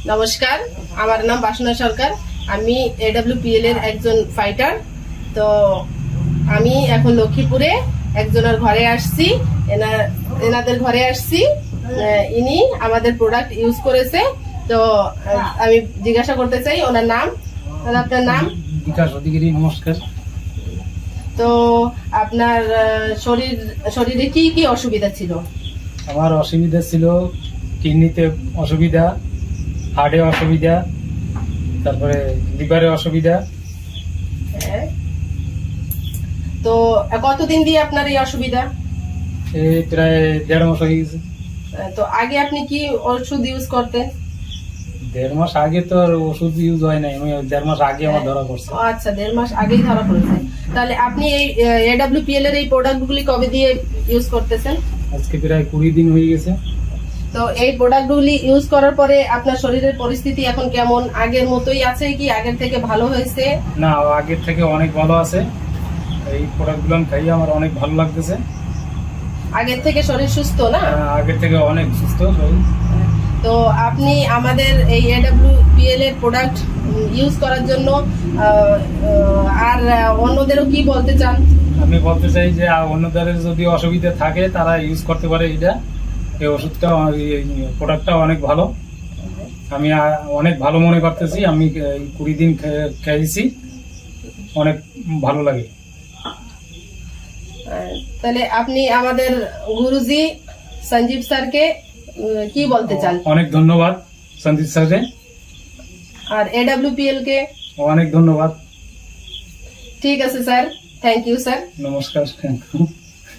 নমস্কার, আমার নাম বাসনা সরকার। আমি AWPL এর একজন ফাইটার। তো আমি এখন লক্ষ্মীপুরে একজনের ঘরে আসছি, এনাদের ঘরে আসছি। ইনি আমাদের প্রোডাক্ট ইউজ করেছে। তো আমি জিজ্ঞাসা করতে চাই ওনার নাম। আপনার নাম? বিকাশ অধিকারী। নমস্কার। তো আপনার শরীরে কি কি অসুবিধা ছিল? আমার অসুবিধা ছিল কিডনিতে অসুবিধা, হার্টে অসুবিধা, তারপরে লিভারে অসুবিধা। হ্যাঁ। তো কতদিন দিয়ে আপনার এই অসুবিধা? এই প্রায় 1.5 মাস হয়ে গেছে। তো আগে আপনি কি ওষুধ ইউজ করতেন? 1.5 মাস আগে তো আর ওষুধ ইউজ হয় নাই, আমি 1.5 মাস আগে আমার ধরা পড়ছে। আচ্ছা, 1.5 মাস আগেই ধরা পড়েছে। তাহলে আপনি এই AWPL এর এই প্রোডাক্টগুলি কবে দিয়ে ইউজ করতেছেন? আজকে প্রায় 20 দিন হয়ে গেছে। তো এই প্রোডাক্টগুলি ইউজ করার পরে আপনার শরীরের পরিস্থিতি এখন কেমন? আগের মতোই আছে কি আগের থেকে ভালো হয়েছে? না, আগের থেকে অনেক ভালো আছে। এই প্রোডাক্টগুলো আমি খাই, আমার অনেক ভালো লাগতেছে। আগের থেকে শরীর সুস্থ না? আগের থেকে অনেক সুস্থ শরীর। তো আপনি আমাদের এই AWPL এর প্রোডাক্ট ইউজ করার জন্য আর অন্যদেরও কি বলতে চান? আমি বলতে চাই যে অন্যদের যদি অসুবিধা থাকে তারা ইউজ করতে পারে। এই ওষুধটা, এই প্রোডাক্টটা অনেক ভালো। আমি অনেক ভালো মনে করতেছি। আমি 20 দিন খেয়েছি, অনেক ভালো লাগে। তাহলে আপনি আমাদের গুরুজি সঞ্জীব স্যারকে কি বলতে চান? অনেক ধন্যবাদ সঞ্জীব স্যারকে। আর AWPL কে অনেক ধন্যবাদ। ঠিক আছে স্যার, থ্যাংক ইউ স্যার। নমস্কার।